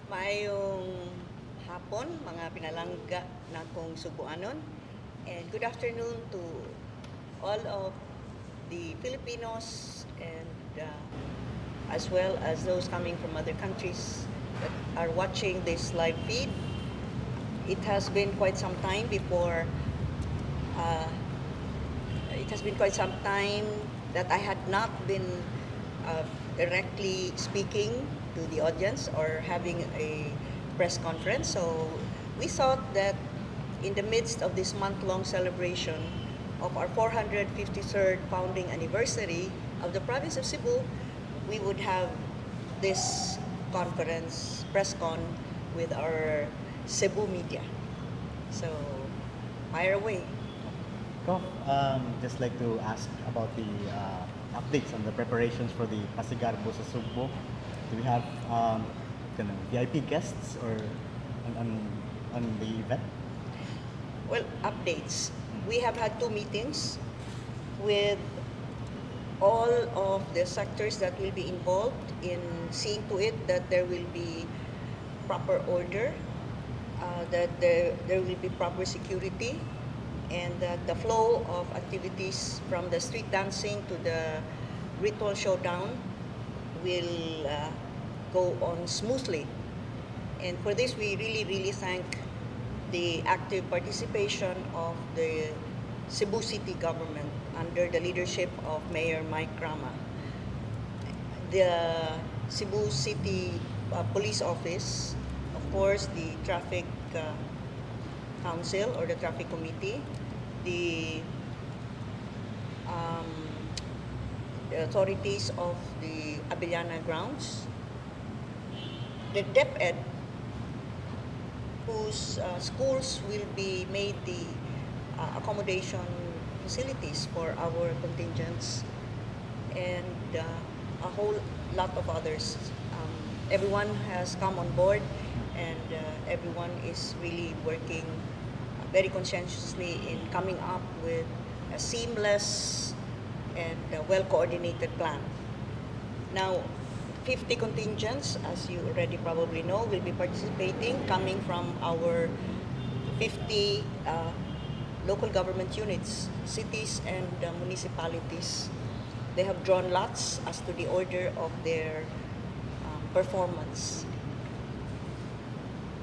Maayong hapon, mga pinalangga na kong Subuanon. And good afternoon to all of the Filipinos and as well as those coming from other countries that are watching this live feed. It has been quite some time uh, that I had not been directly speaking to the audience or having a press conference. So we thought that in the midst of this month-long celebration of our 453rd founding anniversary of the province of Cebu, we would have this conference, Presscon, with our Cebu media. So, fire away. Just like to ask about the updates on the preparations for the Pasigarbo sa Subo. Do we have VIP guests or on the event? Well, updates. We have had 2 meetings with all of the sectors that will be involved in seeing to it that there will be proper order, that there will be proper security, and that the flow of activities from the street dancing to the ritual showdown will go on smoothly. And for this, we really thank the active participation of the Cebu City government under the leadership of Mayor Mike Rama. The Cebu City Police Office, of course, the Traffic Council or the Traffic Committee, the authorities of the Abellana grounds, the DepEd, whose schools will be made the accommodation facilities for our contingents, and a whole lot of others. Everyone has come on board, and everyone is really working very conscientiously in coming up with a seamless and well-coordinated plan. Now, 50 contingents, as you already probably know, will be participating, coming from our 50 local government units, cities and municipalities. They have drawn lots as to the order of their performance.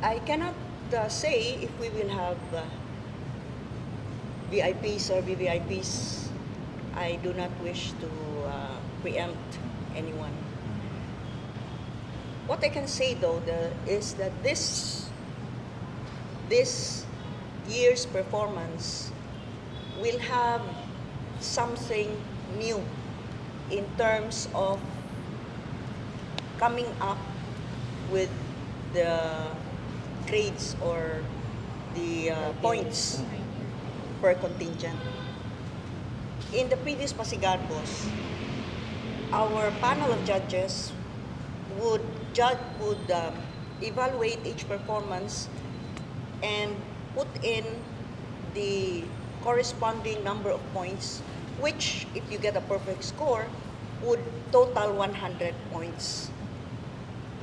I cannot say if we will have VIPs or VVIPs. I do not wish to preempt anyone. What I can say though is that this year's performance will have something new in terms of coming up with the grades or the points per contingent. In the previous Pasigarbos, our panel of judges would evaluate each performance and put in the corresponding number of points, which, if you get a perfect score, would total 100 points.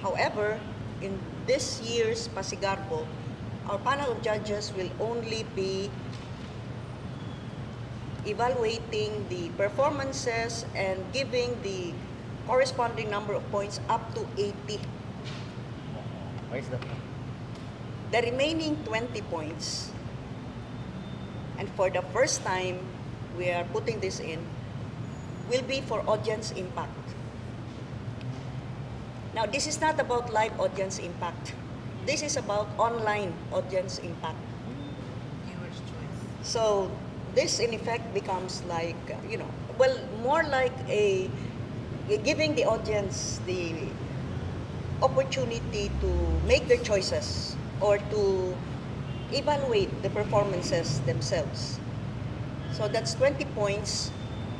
However, in this year's Pasigarbo, our panel of judges will only be evaluating the performances and giving the corresponding number of points up to 80. Why is that? The remaining 20 points, and for the first time we are putting this in, will be for audience impact. Now, this is not about live audience impact. This is about online audience impact. Viewer's choice. So this in effect becomes like, more like giving the audience the opportunity to make their choices or to evaluate the performances themselves. So that's 20 points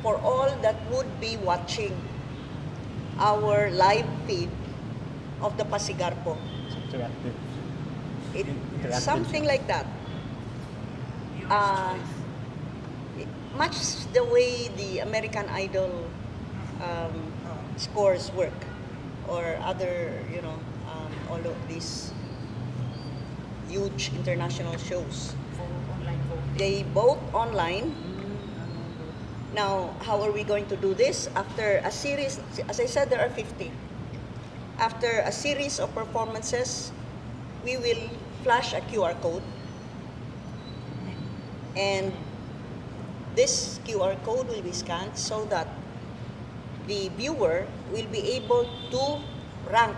for all that would be watching our live feed of the Pasigarpo. Interactive. Interactive. Something like that. Viewer's Uh, choice. Much the way the American Idol scores work, or other all of these huge international shows. Online voting. They vote online. Now, how are we going to do this? After a series, as I said, there are 50. After a series of performances, we will flash a QR code. And this QR code will be scanned so that the viewer will be able to rank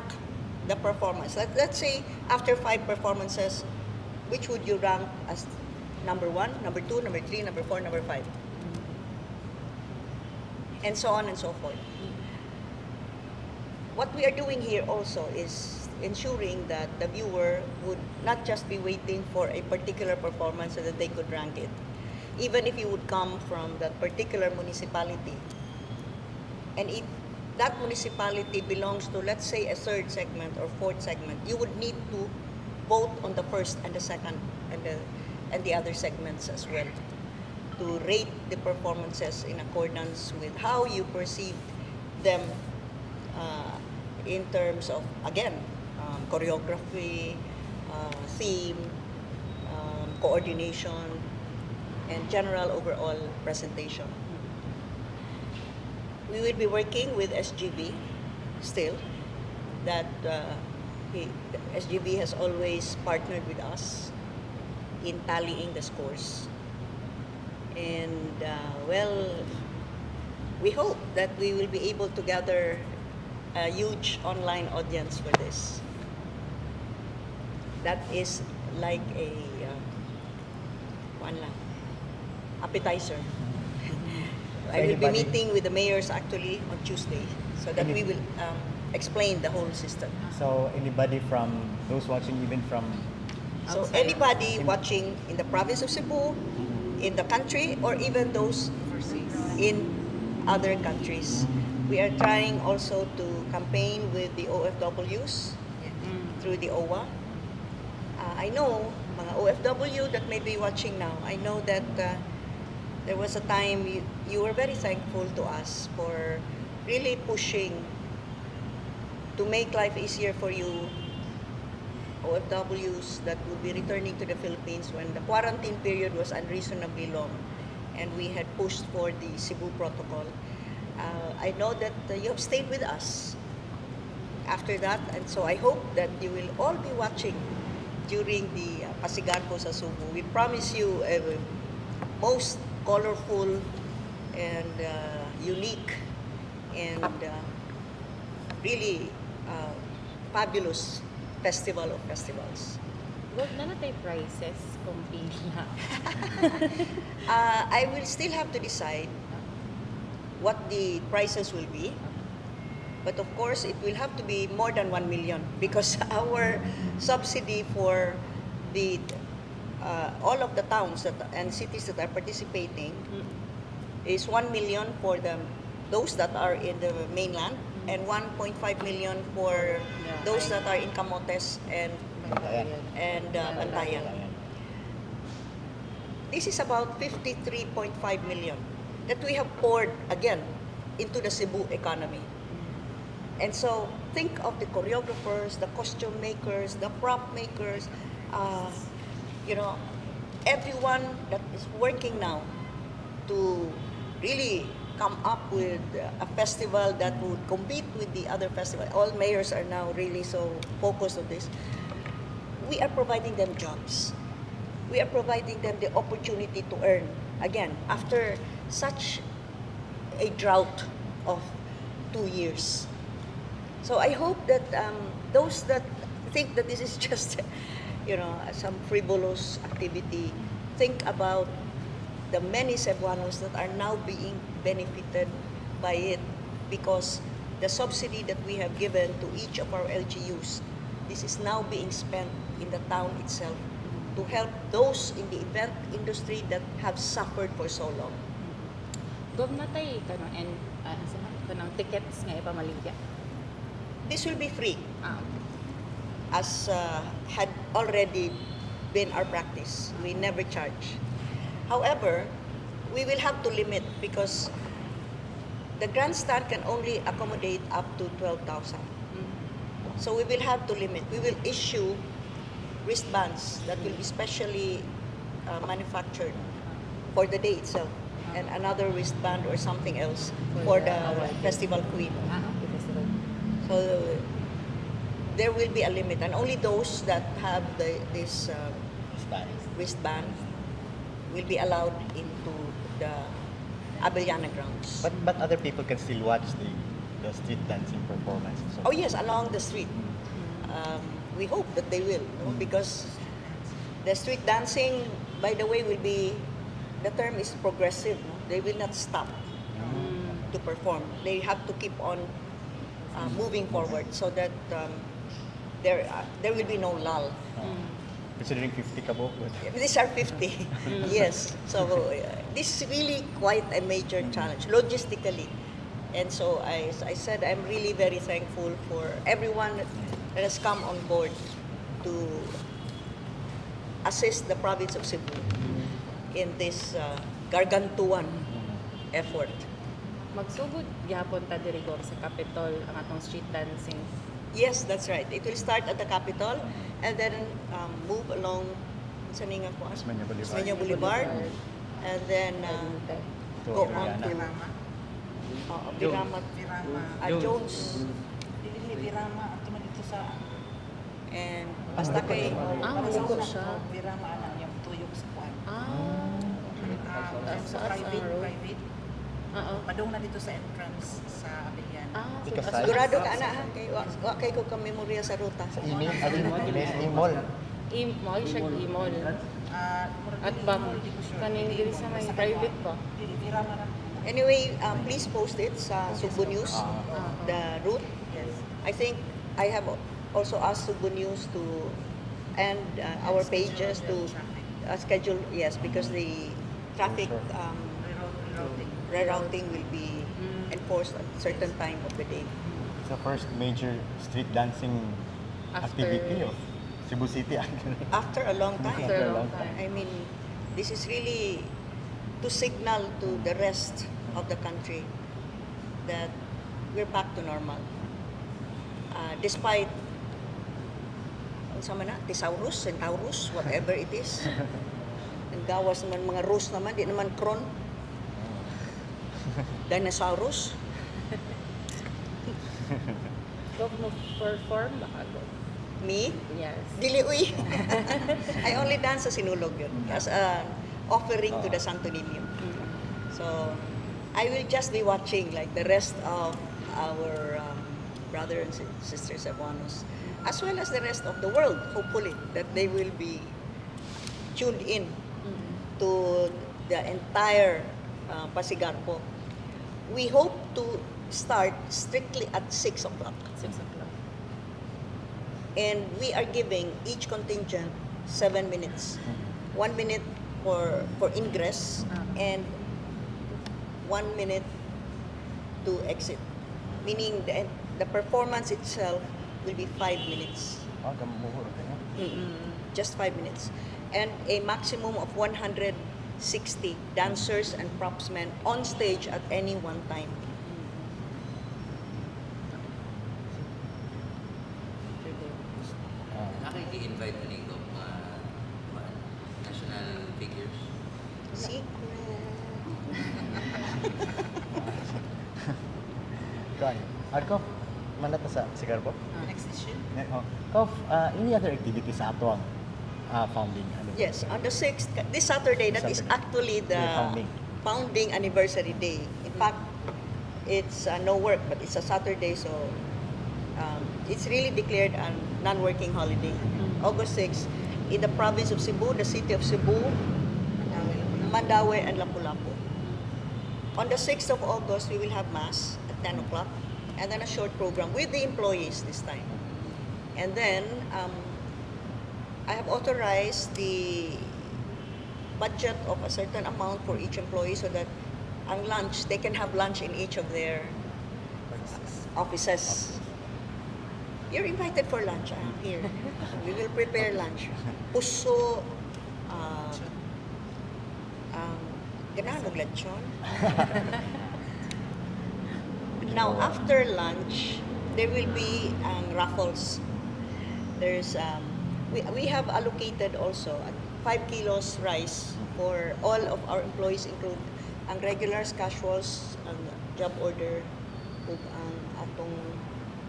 the performance. Let's say after 5 performances, which would you rank as number 1, number 2, number 3, number 4, number 5? And so on and so forth. What we are doing here also is ensuring that the viewer would not just be waiting for a particular performance so that they could rank it. Even if you would come from that particular municipality, and if that municipality belongs to, let's say, a 3rd segment or 4th segment, you would need to vote on the 1st and the 2nd and the other segments as well, to rate the performances in accordance with how you perceive them in terms of, again, choreography, theme, coordination, and general overall presentation. We will be working with SGB still. That SGB has always partnered with us in tallying the scores. And well, we hope that we will be able to gather a huge online audience for this. That is like a one lang, appetizer. I will be meeting with the mayors actually on Tuesday so that we will explain the whole system. So anybody from those watching, even from So Outside. anybody watching in the province of Cebu, in the country, or even those Overseas. in other countries. We are trying also to campaign with the OFWs through the OWA. I know mga OFW that may be watching now, I know that there was a time you were very thankful to us for really pushing to make life easier for you OFWs that would be returning to the Philippines when the quarantine period was unreasonably long and we had pushed for the Cebu protocol. I know that you have stayed with us after that, and so I hope that you will all be watching during the Pasigarbo sa Cebu. We promise you a most colorful and unique and really fabulous festival of festivals. Wag na natay prices kung pila. I will still have to decide what the prices will be. But of course, it will have to be more than 1 million because our subsidy for the all of the towns and cities that are participating is 1 million for those that are in the mainland and 1.5 million for those that are in Camotes and Bantayan. This is about 53.5 million that we have poured again into the Cebu economy. And so think of the choreographers, the costume makers, the prop makers, everyone that is working now to really come up with a festival that would compete with the other festivals. All mayors are now really so focused on this. We are providing them jobs. We are providing them the opportunity to earn. Again, after such a drought of 2 years. So I hope that those that think that this is just, some frivolous activity, think about the many Cebuanos that are now being benefited by it because the subsidy that we have given to each of our LGUs, this is now being spent in the town itself to help those in the event industry that have suffered for so long. Gov natay kanang tickets nga ipamaligya. This will be free Ah, as had already been our practice. We never charge. However, we will have to limit because the grandstand can only accommodate up to 12,000. So we will have to limit. We will issue wristbands that will be specially manufactured for the day itself, and another wristband or something else for the festival queen. Okay, festival. So there will be a limit, and only those that have this wristband will be allowed into the Abellana grounds. But other people can still watch the street dancing performance. So. Oh yes, along the street. We hope that they will, no? Because the street dancing, by the way, will be, the term is progressive. No? They will not stop to perform. They have to keep on moving forward so that there will be no lull. Considering 50 kabok. These are 50, yes. So this is really quite a major challenge logistically. And so as I said, I'm really very thankful for everyone that has come on board to assist the province of Cebu in this gargantuan effort. Magsugod gyapon ta diri Gov, sa Capitol ang atong street dancing. Yes, that's right. It will start at the Capitol and then move along sa Ninga ko, Osmeña Boulevard. Osmeña Boulevard, and then go on to Virama. Virama, Jones, Virama, at naman dito sa... and basta kay Magsugod siya. Virama, yung tuyok sa kuwan. Sa Sa private, road. private. Oo. Padung na dito sa entrance sa Abellana. Ikasay. sigurado ka na ha, kay ko ka memorya sa ruta. Email, email. Imol siya imol. At bang kaning diri sa may private pa. Virama na. Anyway, please post it sa Cebu News, the route. Yes. I think I have also asked Cebu News to, and our pages to schedule, yes, because the traffic rerouting will be enforced at a certain time of the day. It's the first major street dancing After- activity of Cebu City. After a long time. After a long time. I mean, this is really to signal to the rest of the country that we're back to normal. Despite sama na, Thesaurus, Centaurus, whatever it is. Ang gawas naman mga Rus naman, di naman Kron. Dinosaurus. Gov mo perform baka Gov. Me? Yes. Dili uy. I only dance sa sinulog yun as an offering to the Santo Niño. So, I will just be watching like the rest of our brothers and sisters Cebuanos, as well as the rest of the world, hopefully, that they will be tuned in to the entire Pasigarpo. We hope to start strictly at 6 o'clock. 6 o'clock. And we are giving each contingent 7 minutes. 1 minute for ingress and 1 minute to exit. Meaning the performance itself will be 5 minutes. Just 5 minutes. And a maximum of 160 dancers and propsmen on stage at any one time. Nakiki-invite na ninyo national figures. Secret. Kan. Kof, manata sa Sigarbo? Next issue. Kof, any other activities sa ato ang founding? Yes, on the 6th, this Saturday, that is Saturday. actually the The founding anniversary day. In fact, it's no work, but it's a Saturday, so it's really declared a non-working holiday. August 6th, in the province of Cebu, the city of Cebu, Mandaue, and Lapu-Lapu. On the 6th of August, we will have Mass at 10 o'clock, and then a short program with the employees this time. And then, I have authorized the budget of a certain amount for each employee so that ang lunch, they can have lunch in each of their offices. You're invited for lunch here. We will prepare lunch. Puso, ganahan og lechon. Now, after lunch, there will be raffles. There's we have allocated also 5 kilos rice for all of our employees, include ang regulars, casuals, ang job order, ug ang atong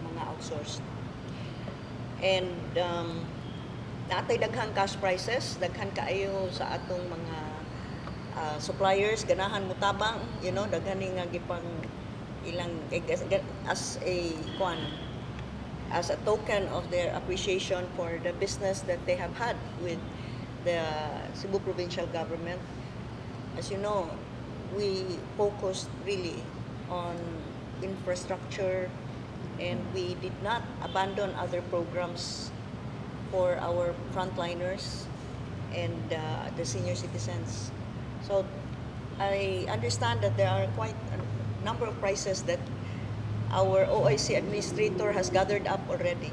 mga outsourced. And natay daghang cash prices, daghan kaayo sa atong mga suppliers, ganahan mo tabang, daghan nga gipang ilang as a kwan, as a token of their appreciation for the business that they have had with the Cebu provincial government. As you know, we focused really on infrastructure, and we did not abandon other programs for our frontliners and the senior citizens. So I understand that there are quite a number of prizes that our OIC administrator has gathered up already.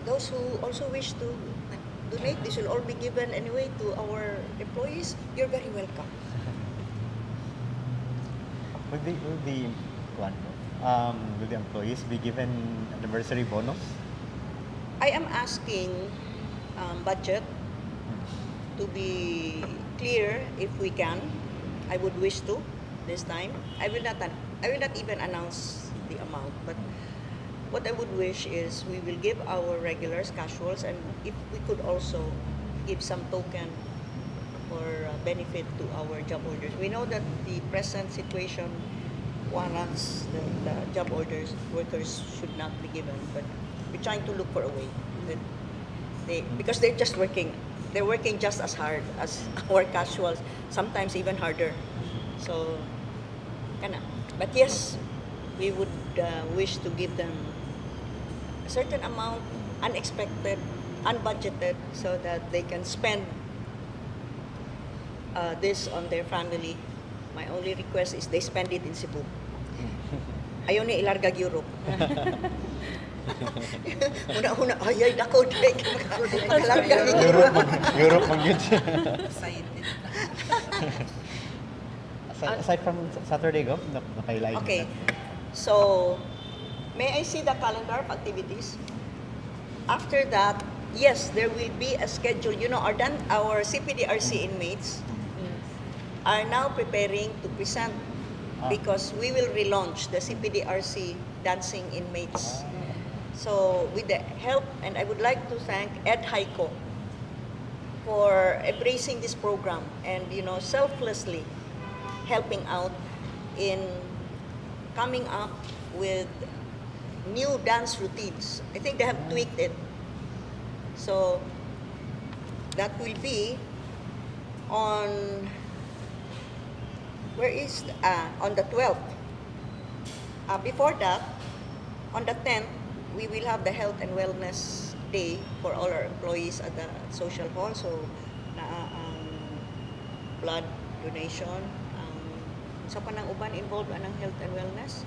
Those who also wish to donate, this will all be given anyway to our employees. You're very welcome. Will the employees be given anniversary bonus? I am asking budget to be clear if we can. I would wish to this time. I will not even announce the amount, but what I would wish is we will give our regulars, casuals, and if we could also give some token for benefit to our job orders. We know that the present situation warrants the job orders, workers should not be given, but we're trying to look for a way that because they're just working. They're working just as hard as our casuals, sometimes even harder. So, but yes, we would wish to give them a certain amount, unexpected, unbudgeted, so that they can spend this on their family. My only request is they spend it in Cebu. Ayaw ni ilargag Europe. Una-una, ayay, dako, day, makalargag Europe mag yun siya. Excited. Aside from Saturday, Gov, nakailain. Okay, so may I see the calendar of activities? After that, yes, there will be a schedule. Our CPDRC inmates are now preparing to present because we will relaunch the CPDRC dancing inmates. So with the help, and I would like to thank Ed Haiko for embracing this program and selflessly helping out in coming up with new dance routines. I think they have tweaked it. So that will be on on the 12th. Before that, on the 10th, we will have the Health and Wellness Day for all our employees at the social hall. So, blood donation. Sa panang uban involved anang health and wellness?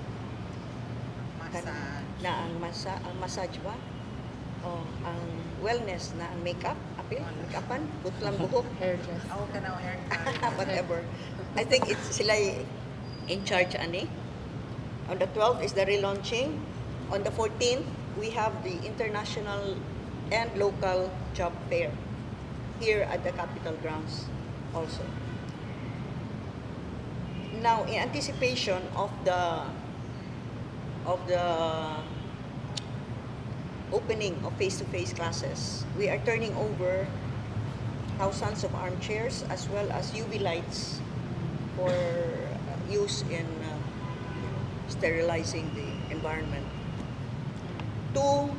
Ang massage ba? O ang wellness na ang makeup, make-upan, butlang buhok, Hairdress. Ako ka na hair whatever. I think sila in charge ani. On the 12th is the relaunching. On the 14th, we have the international and local job fair here at the Capitol grounds also. Now, in anticipation of the opening of face-to-face classes, we are turning over thousands of armchairs as well as UV lights for use in sterilizing the environment to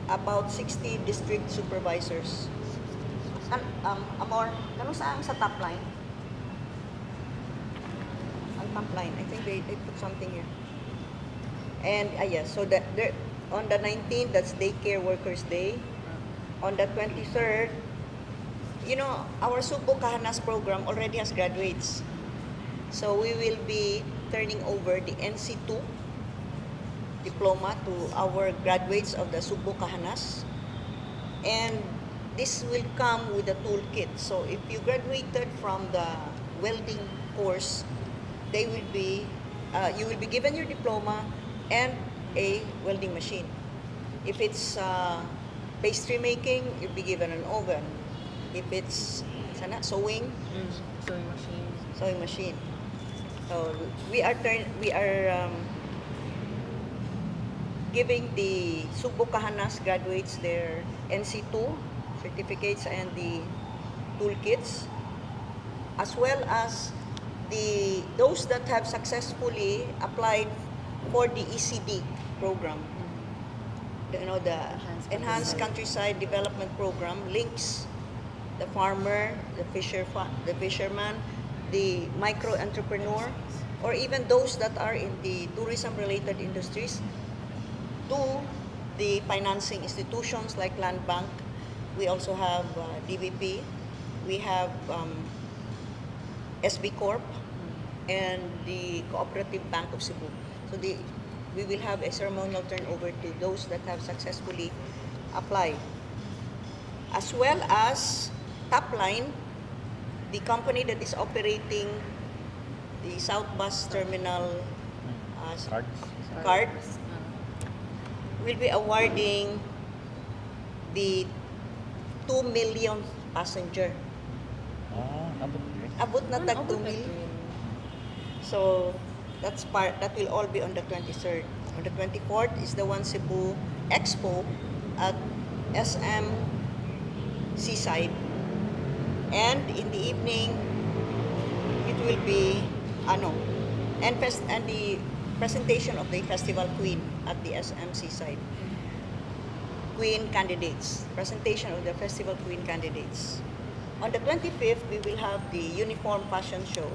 about 60 district supervisors. Amor, kano saan sa top line? Ang top line, I think they put something here. And yes, so on the 19th, that's Daycare Workers Day. On the 23rd, our Cebu Kahanas program already has graduates. So we will be turning over the NC2 diploma to our graduates of the Cebu Kahanas. And this will come with a toolkit. So if you graduated from the welding course, you will be given your diploma and a welding machine. If it's pastry making, you'll be given an oven. If it's sewing, Sewing machine. sewing machine. So we are giving the Cebu Kahanas graduates their NC2 certificates and the toolkits, as well as those that have successfully applied for the ECD program. The Enhanced Countryside Development Program links the farmer, the fisherman, the micro entrepreneur, or even those that are in the tourism-related industries to the financing institutions like Land Bank. We also have DBP. We have SB Corp and the Cooperative Bank of Cebu. So we will have a ceremonial turnover to those that have successfully applied. As well as Topline, the company that is operating the South Bus Terminal cards will be awarding the 2 million passenger. Abot na tag 2 million. So that will all be on the 23rd. On the 24th is the One Cebu Expo at SM Seaside. And in the evening, it will be and the presentation of the Festival Queen at the SM Seaside. Queen candidates, presentation of the Festival Queen candidates. On the 25th, we will have the uniform fashion show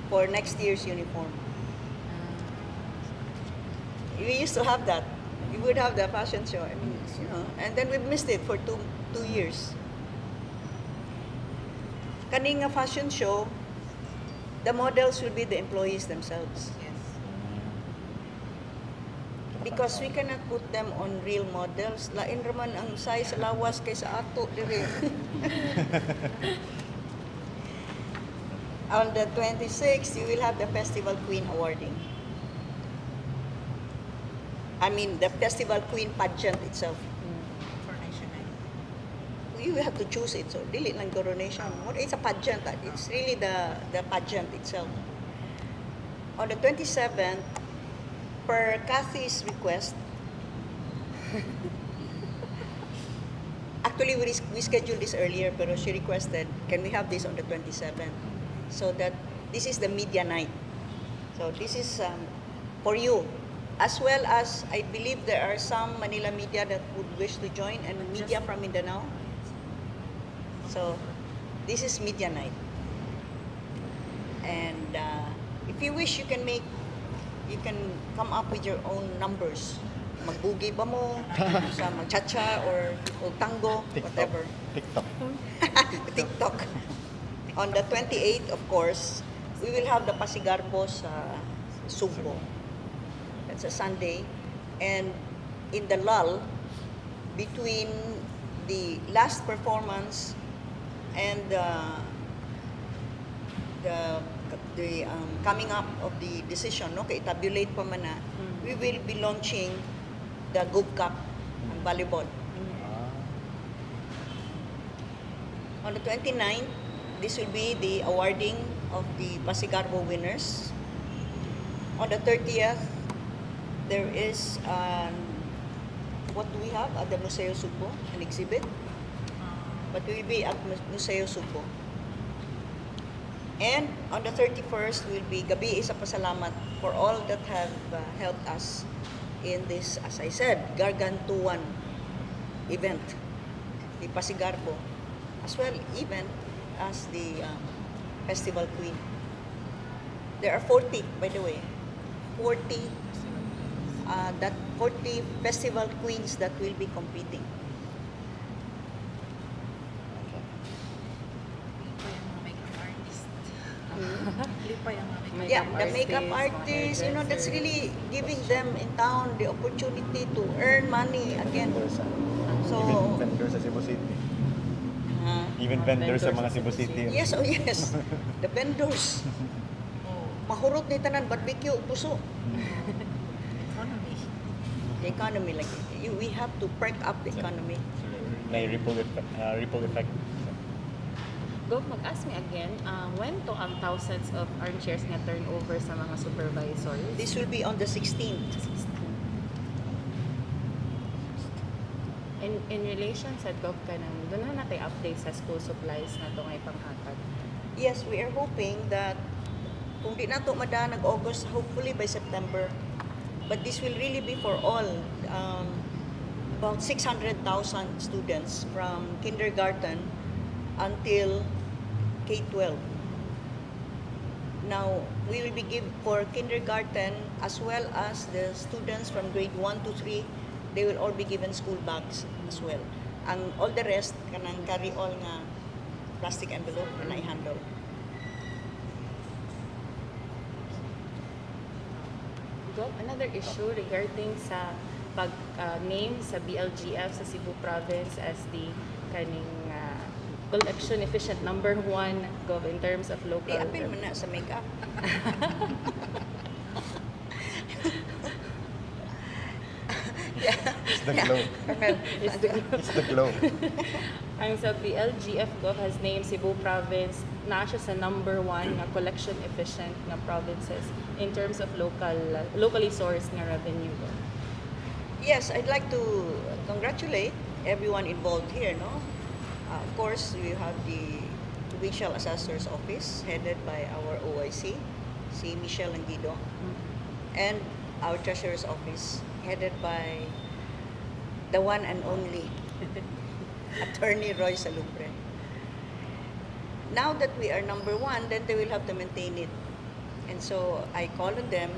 for next year's uniform. We used to have that. We would have the fashion show, and then we missed it for two years. Kaning nga fashion show, the models will be the employees themselves. Yes. Because we cannot put them on real models. Lain raman ang size lawas kaysa ato dire. On the 26th, you will have the Festival Queen awarding. I mean, the Festival Queen pageant itself. Coronation night. You have to choose it. So, dili lang coronation. It's a pageant. It's really the pageant itself. On the 27th, per Kathy's request, actually we scheduled this earlier, pero she requested, can we have this on the 27th? So that this is the media night. So this is for you. As well as, I believe there are some Manila media that would wish to join, and media from Mindanao. So, this is media night. And if you wish, you can come up with your own numbers. Magbugi ba mo, sa magchacha or tango, whatever. TikTok. On the 28th, of course, we will have the Pasigarbo sa Cebu. That's a Sunday. And in the lull between the last performance and the coming up of the decision, okay, tabulate pa man na, we will be launching the Gov Cup ang volleyball. On the 29th, this will be the awarding of the Pasigarbo winners. On the 30th, there is what do we have at the Museo Cebu? An exhibit? But we will be at Museo Cebu. And on the 31st will be Gabi Isa Pasalamat for all that have helped us in this, as I said, gargantuan event, the Pasigarbo, as well even as the Festival Queen. There are 40, by the way, 40 festival queens that will be competing. Lipa yung mga makeup Yeah, the artist, makeup mga artists, that's hairdresser. really giving them in town the opportunity to earn money again. So, Even vendors sa Cebu City. Even vendors sa mga Cebu City. yes, oh yes, the vendors. Mahurot ni tanan barbecue, puso. economy. The economy, like, we have to perk up the economy. So, may ripple effect. Go, mag-ask me again, when to ang thousands of armchairs nga turnover sa mga supervisors? This will be on the 16th. In relation sa Gov ka nang, doon na natin update sa school supplies na ito ngay panghatag. Yes, we are hoping that kung di na ito madaan nag-August, hopefully by September. But this will really be for all. About 600,000 students from kindergarten until K-12. Now, we will be give for kindergarten as well as the students from grade 1 to 3, they will all be given school bags as well. Ang all the rest kanang carry all nga plastic envelope na i-handle. Go, another issue regarding sa pag-name sa BLGF sa Cebu Province as the kaning collection efficient number 1 Gov in terms of local. Di apil man na sa makeup. It's the glow. Is the It's the glow. ang sa BLGF Gov has named Cebu Province na siya sa number 1 nga collection efficient nga provinces in terms of locally sourced nga revenue. Go. Yes, I'd like to congratulate everyone involved here, no? Of course, we have the Provincial Assessor's Office headed by our OIC, si Michelle Anguido, and our Treasurer's Office headed by the one and only Attorney Roy Salubre. Now that we are number 1, then they will have to maintain it. And so I call on them.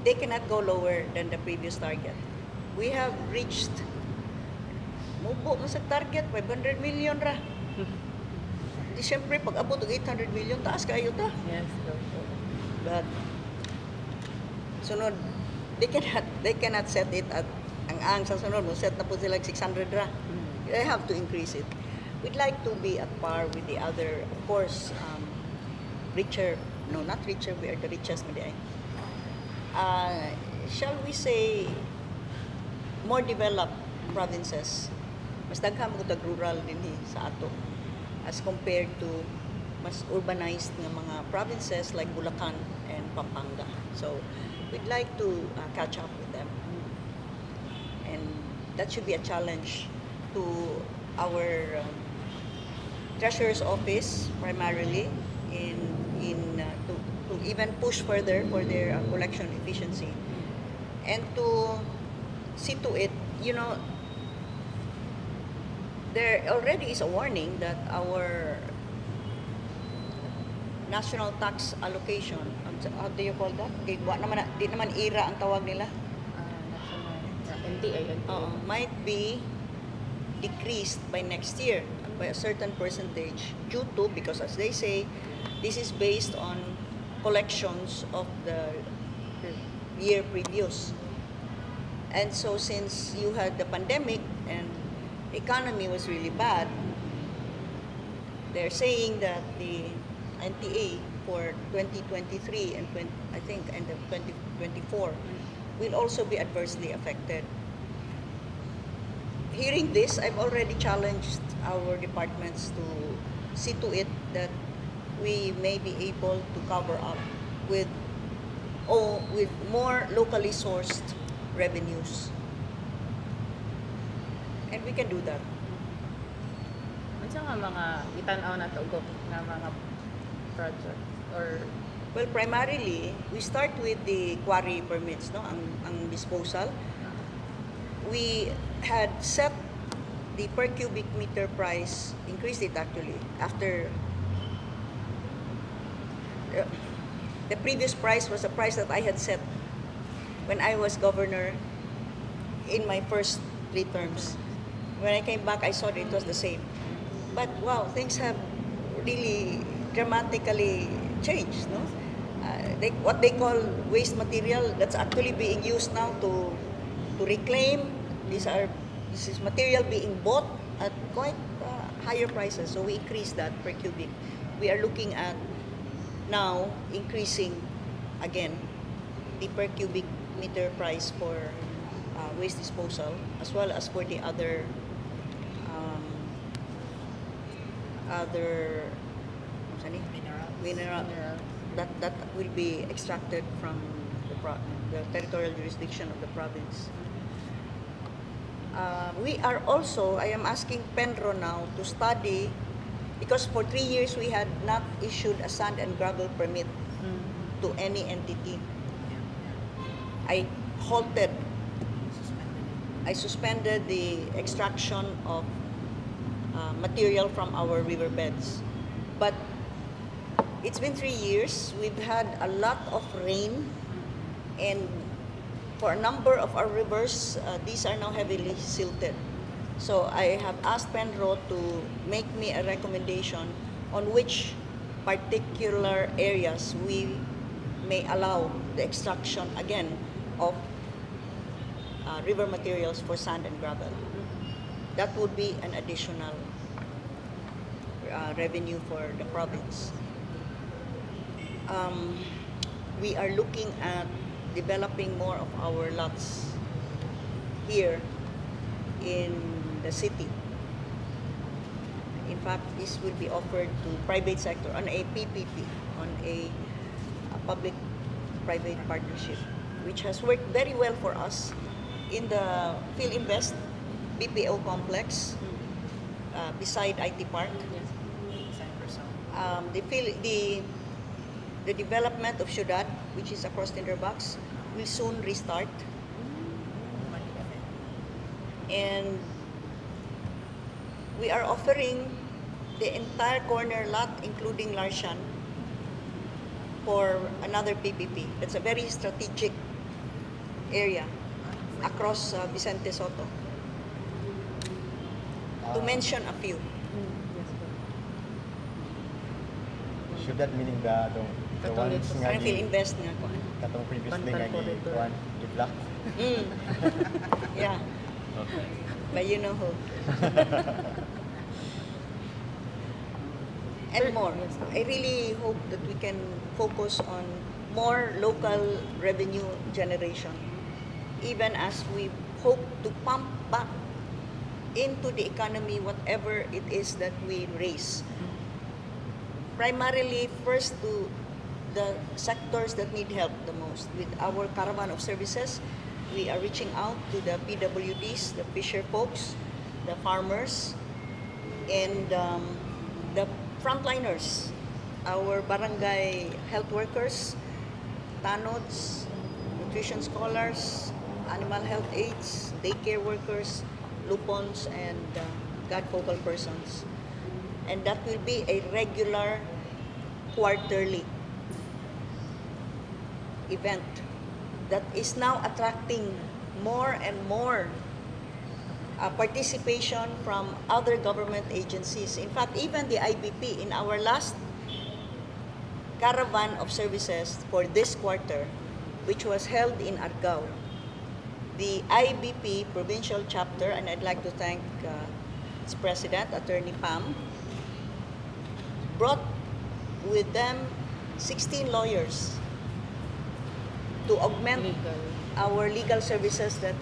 They cannot go lower than the previous target. We have reached mubo mo sa target, 500 million ra. Di syempre, pag abot ng 800 million, taas kayo ta. Yes, go. But, sunod, they cannot set it at, ang sa sunod mo, set na po sila 600 ra. They have to increase it. We'd like to be at par with the other, of course, richer, no, not richer, we are the richest, shall we say, more developed provinces. Mas daghang mo rural din sa ato as compared to mas urbanized nga mga provinces like Bulacan and Pampanga. So, we'd like to catch up with them. And that should be a challenge to our Treasurer's Office primarily to even push further for their collection efficiency and to see to it, there already is a warning that our national tax allocation, how do you call that? Di naman IRA ang tawag nila. National NTI. Might be decreased by next year by a certain percentage due to, because as they say, this is based on collections of the year previous. And so since you had the pandemic and the economy was really bad, they're saying that the NTA for 2023 and I think end of 2024 will also be adversely affected. Hearing this, I've already challenged our departments to see to it that we may be able to cover up with more locally sourced revenues. And we can do that. Ano nga mga itanaw na to Gov na mga projects or Well, primarily, we start with the quarry permits, no? Ang disposal. We had set the per cubic meter price, increased it actually, after the previous price was a price that I had set when I was governor in my first 3 terms. When I came back, I saw that it was the same. But wow, things have really dramatically changed, no? What they call waste material, that's actually being used now to reclaim. This is material being bought at quite higher prices. So we increase that per cubic. We are looking at now increasing again the per cubic meter price for waste disposal, as well as for the um, other mineral that will be extracted from the territorial jurisdiction of the province. I am asking Penro now to study, because for 3 years we had not issued a sand and gravel permit to any entity. I halted, I suspended the extraction of material from our riverbeds. But it's been 3 years. We've had a lot of rain, and for a number of our rivers, these are now heavily silted. So I have asked Penro to make me a recommendation on which particular areas we may allow the extraction again of river materials for sand and gravel. That would be an additional revenue for the province. We are looking at developing more of our lots here in the city. In fact, this will be offered to private sector on a PPP, on a public-private partnership, which has worked very well for us in the PhilInvest BPO complex beside IT Park. The development of Ciudad, which is across Tinderbox, will soon restart. And we are offering the entire corner lot, including Larshan, for another PPP. That's a very strategic area across Vicente Soto, to mention a few. Should that meaning the ones nga Parang PhilInvest nga ko. katong previously nga Bantal corridor. kuan i-block. Yeah, Okay. but you know who. And more. I really hope that we can focus on more local revenue generation, even as we hope to pump back into the economy whatever it is that we raise. Primarily, first to the sectors that need help the most. With our caravan of services, we are reaching out to the PWDs, the fisher folks, the farmers, and the frontliners, our barangay health workers, tanods, nutrition scholars, animal health aides, daycare workers, lupons, and God focal persons. And that will be a regular quarterly event that is now attracting more and more participation from other government agencies. In fact, even the IBP, in our last caravan of services for this quarter, which was held in Argao, the IBP provincial chapter, and I'd like to thank its president, Attorney Pam, brought with them 16 lawyers to augment Legal. our legal services that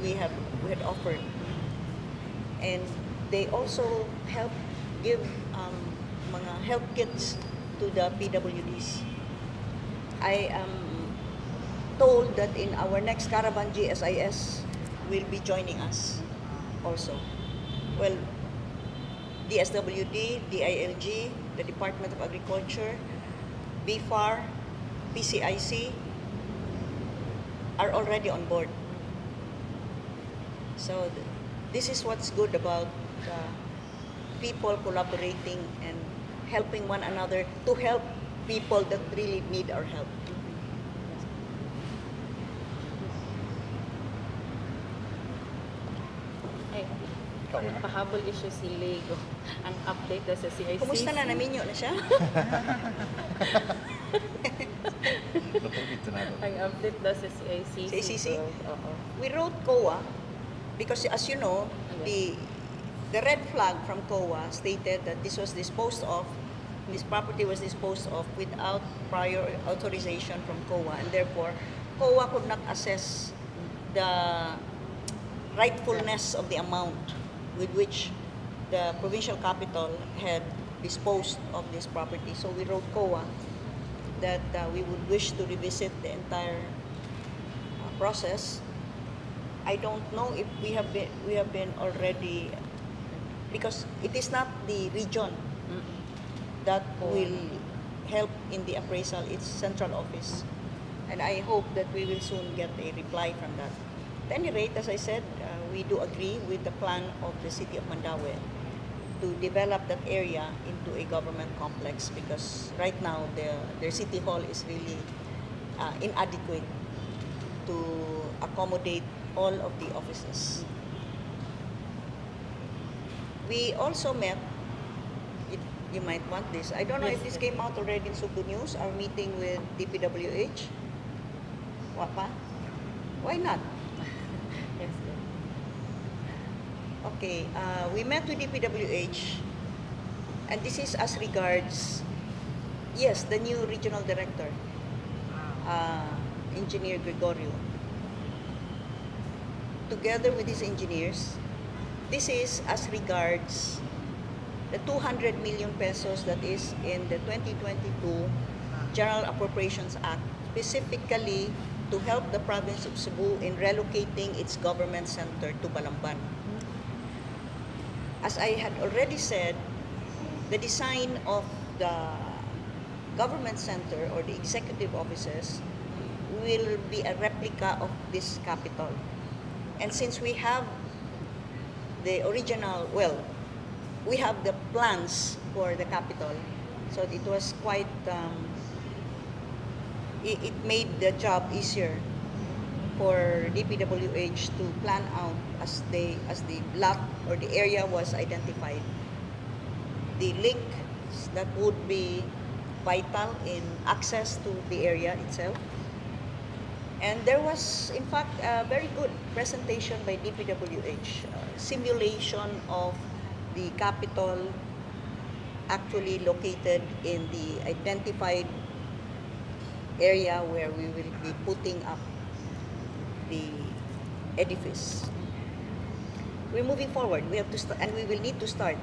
we had offered. And they also help give mga help kits to the PWDs. I am told that in our next caravan, GSIS will be joining us also. Well, DSWD, DILG, the Department of Agriculture, BFAR, PCIC are already on board. So this is what's good about people collaborating and helping one another to help people that really need our help. Ay, pahabol issue si Lego. Ang update daw sa CIC. Kumusta na? Naminyo na siya? Ang update daw sa CIC. Sa ICC? Oo. We wrote COA because, as you know, the red flag from COA stated that this property was disposed of without prior authorization from COA, and therefore COA could not assess the rightfulness of the amount with which the provincial capital had disposed of this property. So we wrote COA that we would wish to revisit the entire process. I don't know if we have been already, because it is not the region that will help in the appraisal, it's central office. And I hope that we will soon get a reply from that. At any rate, as I said, we do agree with the plan of the city of Mandaue to develop that area into a government complex, because right now their city hall is really inadequate to accommodate all of the offices. We also met, you might want this, I don't know if this came out already in Cebu News, our meeting with DPWH. Wapa? Why not? Yes, sir. Okay, we met with DPWH, and this is as regards, yes, the new regional director, Engineer Gregorio. Together with these engineers, this is as regards the 200 million pesos that is in the 2022 General Appropriations Act, specifically to help the province of Cebu in relocating its government center to Balamban. As I had already said, the design of the government center or the executive offices will be a replica of this capital. And since we have the original, well, we have the plans for the capital, so it was quite, it made the job easier for DPWH to plan out as the lot or the area was identified, the links that would be vital in access to the area itself. And there was, in fact, a very good presentation by DPWH, simulation of the capital actually located in the identified area where we will be putting up the edifice. We're moving forward. We have to start, and we will need to start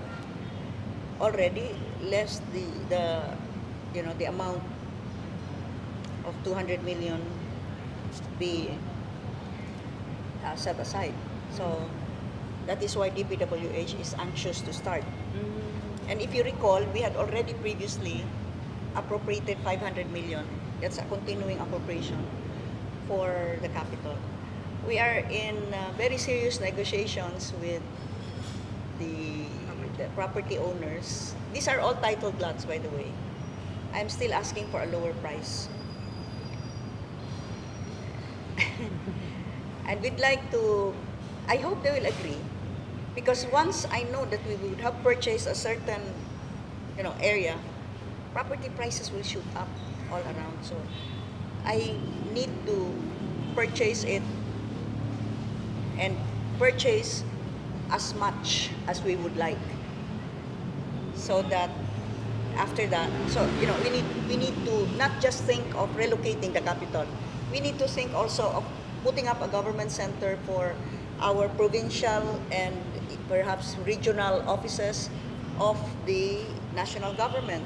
already, lest the amount of 200 million be set aside. So that is why DPWH is anxious to start. And if you recall, we had already previously appropriated 500 million. That's a continuing appropriation for the capital. We are in very serious negotiations with the property owners. These are all titled lots, by the way. I'm still asking for a lower price. And we'd like to, I hope they will agree, because once I know that we would have purchased a certain area, property prices will shoot up all around. So I need to purchase it and purchase as much as we would like, so that after that, so we need to not just think of relocating the capital. We need to think also of putting up a government center for our provincial and perhaps regional offices of the national government.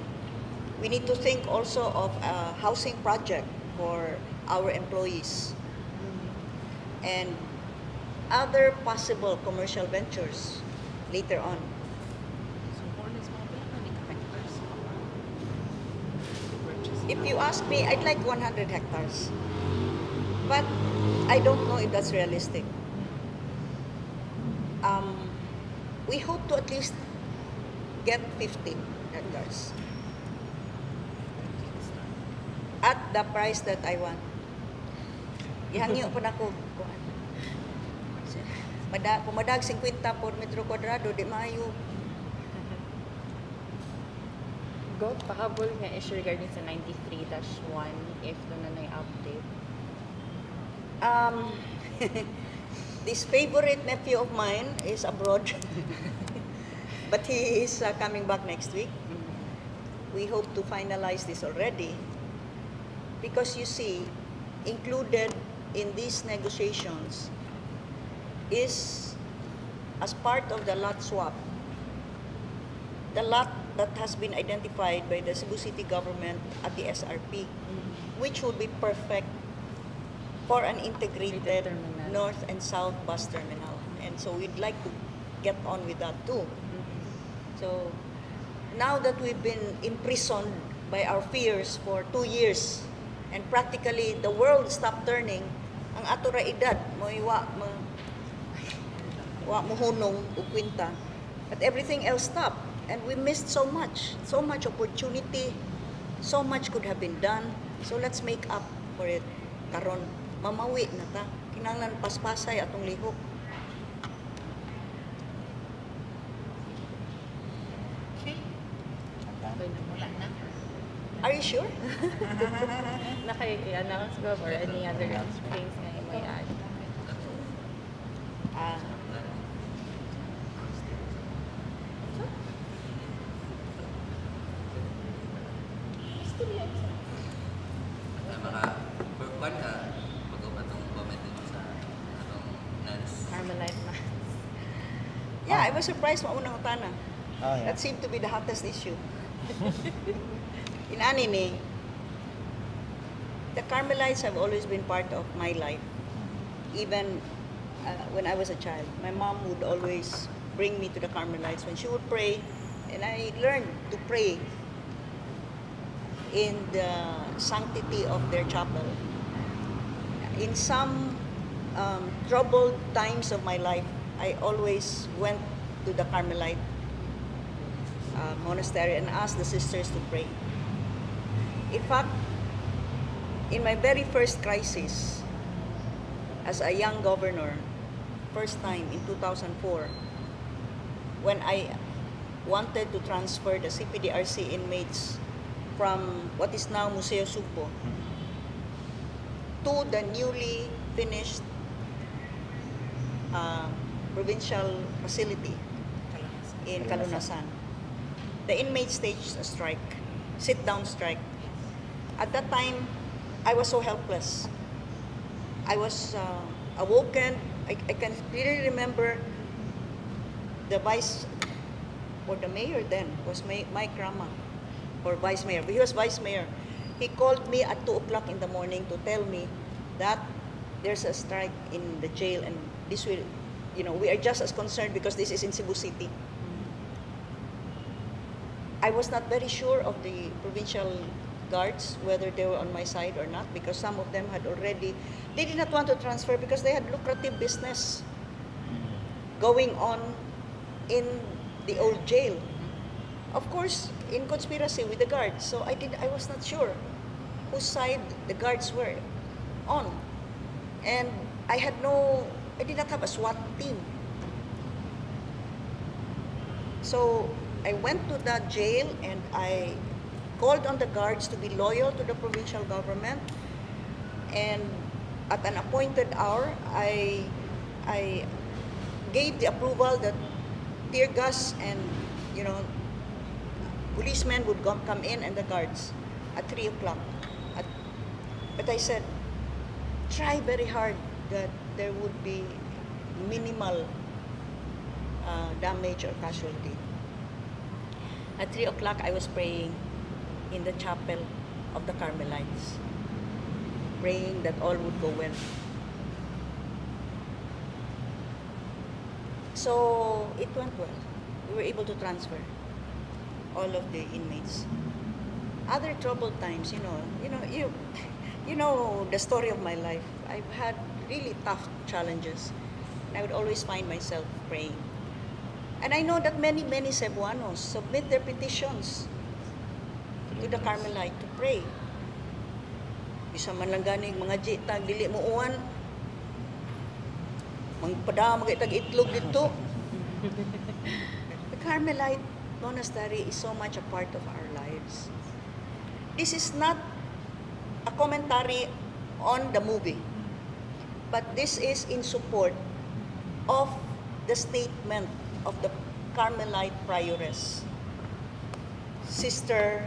We need to think also of a housing project for our employees and other possible commercial ventures later on. So more or less mga pala ka hectares to purchase. If you ask me, I'd like 100 hectares. But I don't know if that's realistic. We hope to at least get 50 hectares at the price that I want. Ihangyo po na ko. Pumadag 50 por metro kwadrado, di maayo. Go, pahabol nga issue regarding sa 93-1 if doon na update. This favorite nephew of mine is abroad, but he is coming back next week. We hope to finalize this already, because you see, included in these negotiations is, as part of the lot swap, the lot that has been identified by the Cebu City government at the SRP, which would be perfect for an integrated Terminal. north and south bus terminal. And so we'd like to get on with that too. So now that we've been imprisoned by our fears for 2 years and practically the world stopped turning, ang ato ra edad mo'y wa mohunong og kwinta, but everything else stopped and we missed so much opportunity, so much could have been done. So let's make up for it. Karon mamawi na ta, kinahanglan paspasay atong lihok. Okay. Okay na. Wala na. Are you sure? Naka-announce ba or any other things na may add? Ah, Kwan ka, pag-up atong comment din sa atong nuns. Carmelite Mass. yeah, I was surprised maunang utana. Ah, yeah. That seemed to be the hottest issue. In ani ni, the Carmelites have always been part of my life. Even when I was a child, my mom would always bring me to the Carmelites when she would pray, and I learned to pray in the sanctity of their chapel. In some troubled times of my life, I always went to the Carmelite monastery and asked the sisters to pray. In fact, in my very first crisis as a young governor, first time in 2004, when I wanted to transfer the CPDRC inmates from what is now Museo Sugbo to the newly finished provincial facility in Calunasan. The inmates staged a strike, sit-down strike. At that time, I was so helpless. I was awoken. I can clearly remember the vice, or the mayor then, was Mike Rama, or vice mayor, but he was vice mayor. He called me at 2 o'clock in the morning to tell me that there's a strike in the jail and this will, we are just as concerned because this is in Cebu City. I was not very sure of the provincial guards, whether they were on my side or not, because some of them had already, they did not want to transfer because they had lucrative business going on in the old jail. Of course, in conspiracy with the guards. So I was not sure whose side the guards were on. And I did not have a SWAT team. So I went to the jail and I called on the guards to be loyal to the provincial government. And at an appointed hour, I gave the approval that tear gas and, policemen would come in and the guards at 3 o'clock. But I said, try very hard that there would be minimal damage or casualty. At 3 o'clock, I was praying in the chapel of the Carmelites, praying that all would go well. So it went well. We were able to transfer all of the inmates. Other troubled times, you know the story of my life. I've had really tough challenges. And I would always find myself praying. And I know that many Cebuanos submit their petitions to the Carmelite to pray. Isa man lang ganing mga jitag dili mo uwan. Mangpada magitag itlog dito. The Carmelite monastery is so much a part of our lives. This is not a commentary on the movie, but this is in support of the statement of the Carmelite prioress, Sister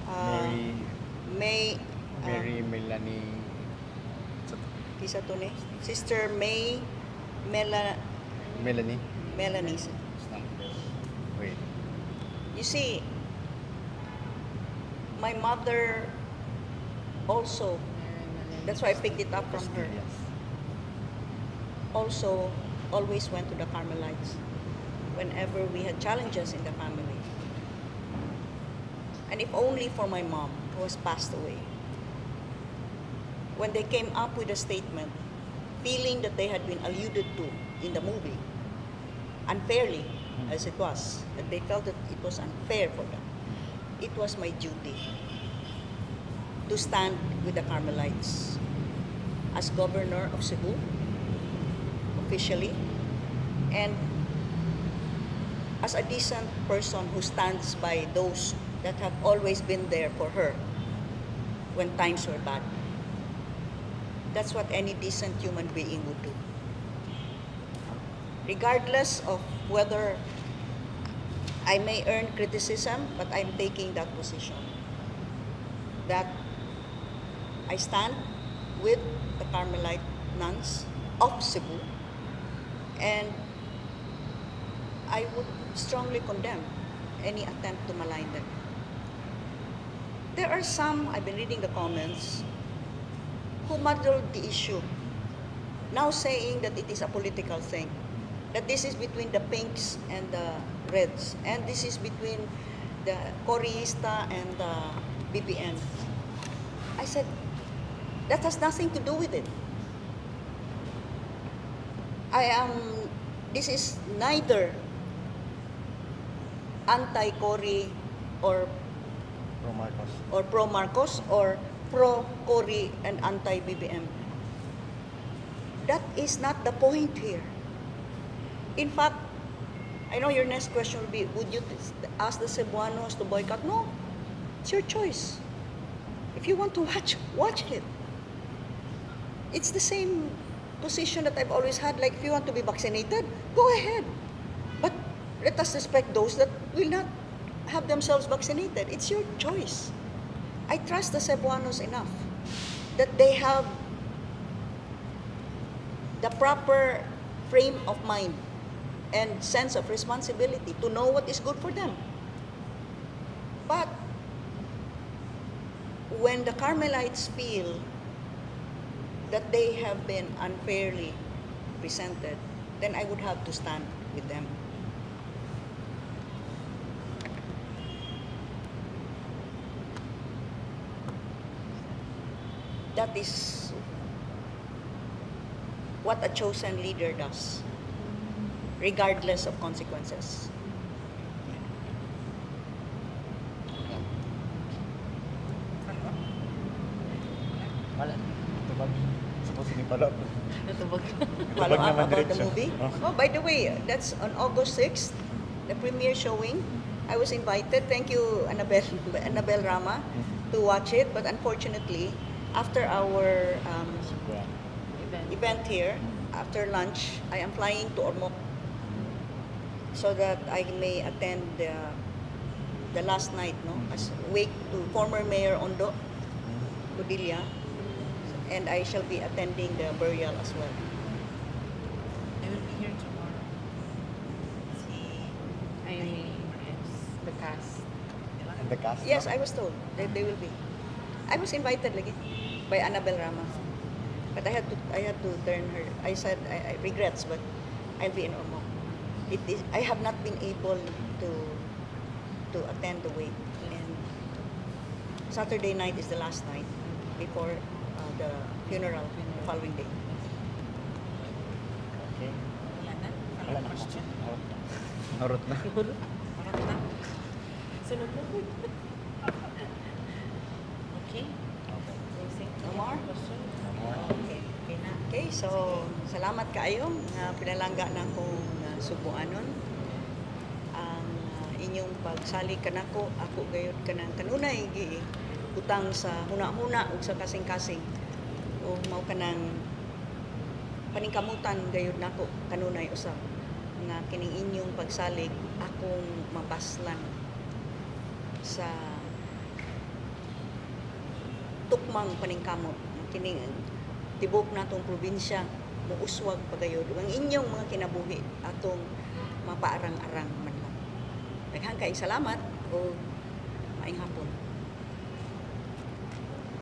Mary May Mary isa to ni? Sister May Melanie. Melanie. Wait. You see, my mother also, that's why I picked it up from her, Yes. also always went to the Carmelites whenever we had challenges in the family. And if only for my mom, who has passed away. When they came up with a statement, feeling that they had been alluded to in the movie, unfairly as it was, that they felt that it was unfair for them, it was my duty to stand with the Carmelites as governor of Cebu, officially, and as a decent person who stands by those that have always been there for her when times were bad. That's what any decent human being would do. Regardless of whether I may earn criticism, but I'm taking that position. That I stand with the Carmelite nuns of Cebu, and I would strongly condemn any attempt to malign them. There are some, I've been reading the comments, who muddled the issue, now saying that it is a political thing, that this is between the pinks and the reds, and this is between the Correista and the BBM. I said, that has nothing to do with it. This is neither anti-Cory or Pro Marcos. pro-Marcos or pro-Cory and anti-BBM. That is not the point here. In fact, I know your next question will be, would you ask the Cebuanos to boycott? No, it's your choice. If you want to watch it. It's the same position that I've always had, like if you want to be vaccinated, go ahead. But let us respect those that will not have themselves vaccinated. It's your choice. I trust the Cebuanos enough that they have the proper frame of mind and sense of responsibility to know what is good for them. But when the Carmelites feel that they have been unfairly presented, then I would have to stand with them. That is what a chosen leader does, regardless of consequences. Wala. Tubag. Supposed to be follow up. Natubag. Follow Tubag up naman about the diretso. movie. Oh. Oh, by the way, that's on August 6th, the premiere showing. I was invited. Thank you, Annabelle Rama, to watch it. But unfortunately, after our event here, after lunch, I am flying to Ormoc so that I may attend the last night, no, as wake to former Mayor Ondo Codilla, and I shall be attending the burial as well. They will be here tomorrow. I mean, the cast. And the cast. Yes, no? I was told that they will be. I was invited lagi by Annabelle Rama, but I had to turn her. I said I regrets, but I'll be in Ormoc. I have not been able to attend the wake, and Saturday night is the last night before the funeral the following day. Okay. Wala na? Wala Follow-up na. question? Narot na. Marot na? Sunod na. Okay. No more? Okay, okay na. Okay, so salamat kaayo nga pinalangga na akong subuanon. Ang inyong pagsali kanako, ako gayud kanang kanunay gi utang sa huna-huna ug sa kasing-kasing. O mao kanang paningkamutan gayud nako kanunay usab nga kining inyong pagsalig akong mapaslan sa tukmang paningkamot kining tibok natong probinsya muuswag pagayod ang inyong mga kinabuhi atong mapaarang-arang man lang. Daghang kay salamat o maayong hapon.